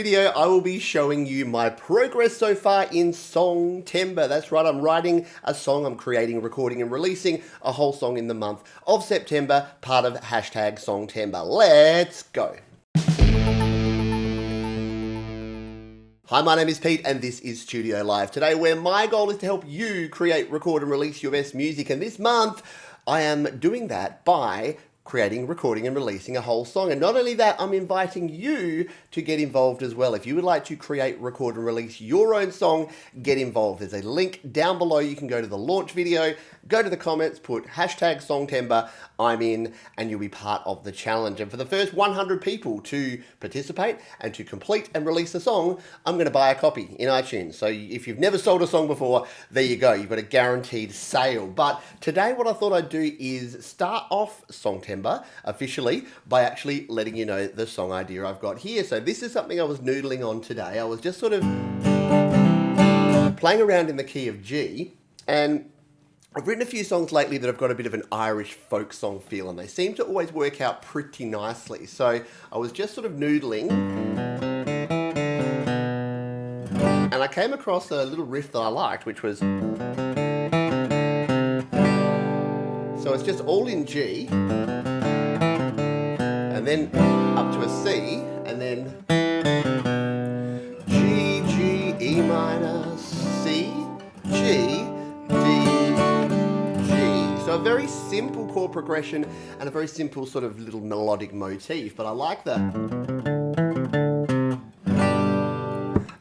video, I will be showing you my progress so far in Songtember. That's right, I'm writing a song, I'm creating, recording, and releasing a whole song in the month of September, part of hashtag Songtember. Let's go. Hi, my name is Pete and this is Studio Live today, where my goal is to help you create, record, and release your best music. And this month, I am doing that by creating, recording, and releasing a whole song. And not only that, I'm inviting you to get involved as well. If you would like to create, record, and release your own song, get involved. There's a link down below. You can go to the launch video, go to the comments, put hashtag Songtember, I'm in, and you'll be part of the challenge. And for the first 100 people to participate and to complete and release a song, I'm going to buy a copy in iTunes. So if you've never sold a song before, there you go. You've got a guaranteed sale. But today what I thought I'd do is start off Songtember officially by actually letting you know the song idea I've got here. So this is something I was noodling on today. I was just sort of playing around in the key of G, and I've written a few songs lately that have got a bit of an Irish folk song feel, and they seem to always work out pretty nicely. So I was just sort of noodling, and I came across a little riff that I liked, which was, so it's just all in G, and then up to a C, and then G, G, E minor, C, G, D, So a very simple chord progression and a very simple sort of little melodic motif, but I like that.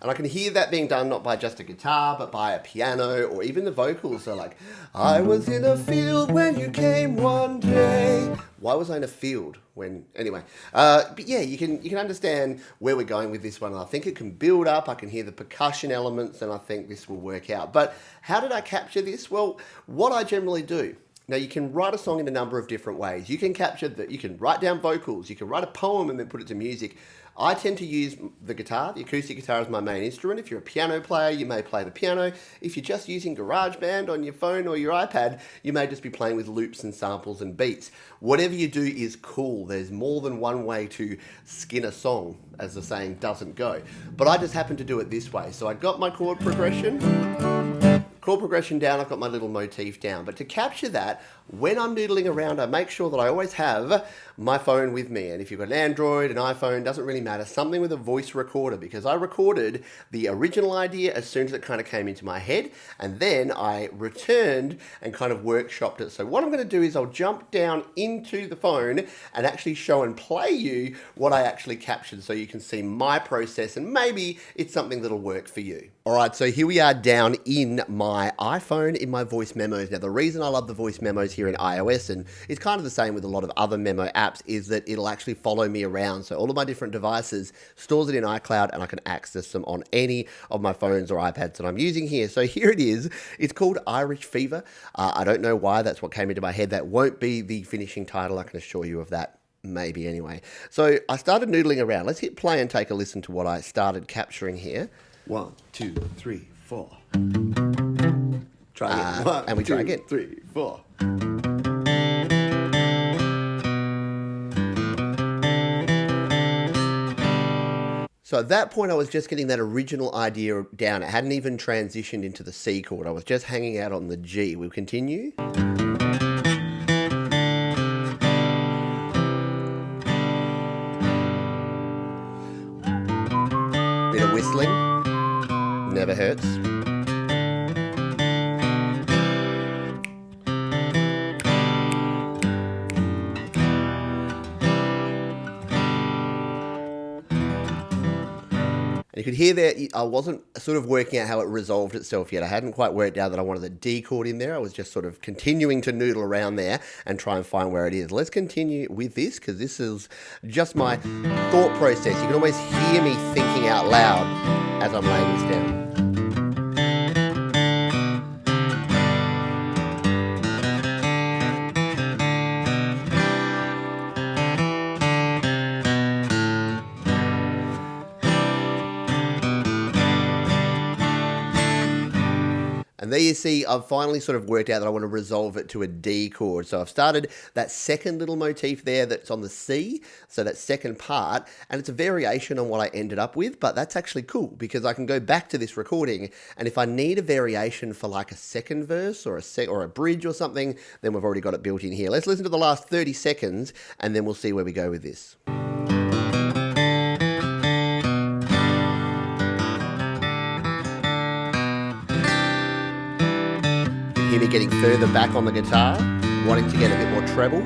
And I can hear that being done not by just a guitar, but by a piano, or even the vocals are like, I was in a field when you came one day. Why was I in a field when, anyway. But yeah, you can understand where we're going with this one. I think it can build up, I can hear the percussion elements, and I think this will work out. But how did I capture this? Well, what I generally do, now you can write a song in a number of different ways. You can capture that, you can write down vocals, you can write a poem and then put it to music. I tend to use the guitar, the acoustic guitar, as my main instrument. If you're a piano player, you may play the piano. If you're just using GarageBand on your phone or your iPad, you may just be playing with loops and samples and beats. Whatever you do is cool. There's more than one way to skin a song, as the saying doesn't go. But I just happen to do it this way. So I got my chord progression down, I've got my little motif down. But to capture that, when I'm noodling around, I make sure that I always have my phone with me. And if you've got an Android, an iPhone, doesn't really matter, something with a voice recorder, because I recorded the original idea as soon as it kind of came into my head, and then I returned and kind of workshopped it. So what I'm going to do is I'll jump down into the phone and actually show and play you what I actually captured, so you can see my process, and maybe it's something that'll work for you. All right, so here we are down in my iPhone in my Voice Memos. Now, the reason I love the Voice Memos here in iOS, and it's kind of the same with a lot of other memo apps, is that it'll actually follow me around. So all of my different devices, stores it in iCloud, and I can access them on any of my phones or iPads that I'm using here. So here it is. It's called Irish Fever. I don't know why, that's what came into my head. That won't be the finishing title, I can assure you of that. Maybe anyway. So I started noodling around. Let's hit play and take a listen to what I started capturing here. 1, 2, 3, 4. Try again. And we try again. 3, 4. So at that point, I was just getting that original idea down. It hadn't even transitioned into the C chord. I was just hanging out on the G. We'll continue. Bit of whistling. Never hurts. And you could hear there, I wasn't sort of working out how it resolved itself yet. I hadn't quite worked out that I wanted the D chord in there. I was just sort of continuing to noodle around there and try and find where it is. Let's continue with this, because this is just my thought process. You can almost hear me thinking out loud as I'm laying this down. And there you see, I've finally sort of worked out that I want to resolve it to a D chord. So I've started that second little motif there that's on the C, so that second part, and it's a variation on what I ended up with, but that's actually cool because I can go back to this recording, and if I need a variation for like a second verse or a bridge or something, then we've already got it built in here. Let's listen to the last 30 seconds, and then we'll see where we go with this. Hear me getting further back on the guitar, wanting to get a bit more treble.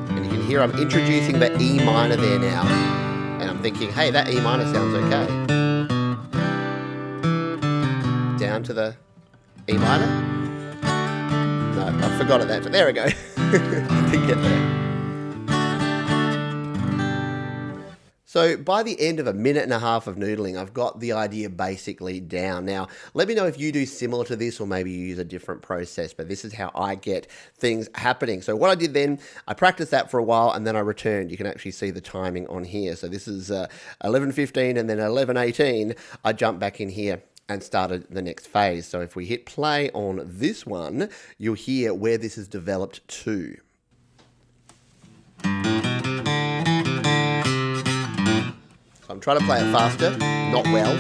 And you can hear I'm introducing the E minor there now. And I'm thinking, hey, that E minor sounds okay. Down to the E minor. No, I forgot it there. There we go. I didn't get there. So by the end of a minute and a half of noodling, I've got the idea basically down. Now, let me know if you do similar to this or maybe you use a different process, but this is how I get things happening. So what I did then, I practiced that for a while and then I returned. You can actually see the timing on here. So this is 11:15 and then 11:18. I jumped back in here and started the next phase. So if we hit play on this one, you'll hear where this has developed to. I'm trying to play it faster, not well.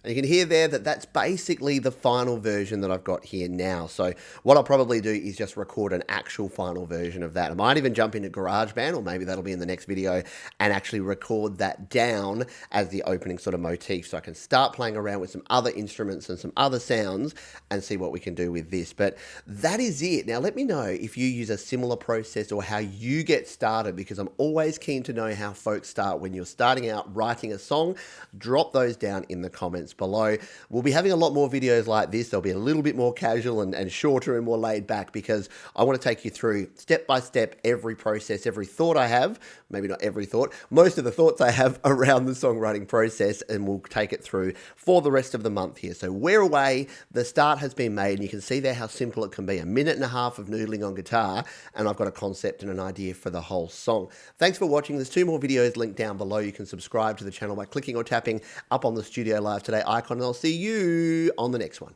And you can hear there that that's basically the final version that I've got here now. So what I'll probably do is just record an actual final version of that. I might even jump into GarageBand, or maybe that'll be in the next video, and actually record that down as the opening sort of motif. So I can start playing around with some other instruments and some other sounds and see what we can do with this. But that is it. Now let me know if you use a similar process or how you get started, because I'm always keen to know how folks start when you're starting out writing a song. Drop those down in the comments below. We'll be having a lot more videos like this. They'll be a little bit more casual and shorter and more laid back, because I want to take you through step by step every process, every thought I have, maybe not every thought, most of the thoughts I have around the songwriting process, and we'll take it through for the rest of the month here. So we're away, the start has been made, and you can see there how simple it can be. A minute and a half of noodling on guitar, and I've got a concept and an idea for the whole song. Thanks for watching. There's 2 more videos linked down below. You can subscribe to the channel by clicking or tapping up on the Studio Live Today icon, and I'll see you on the next one.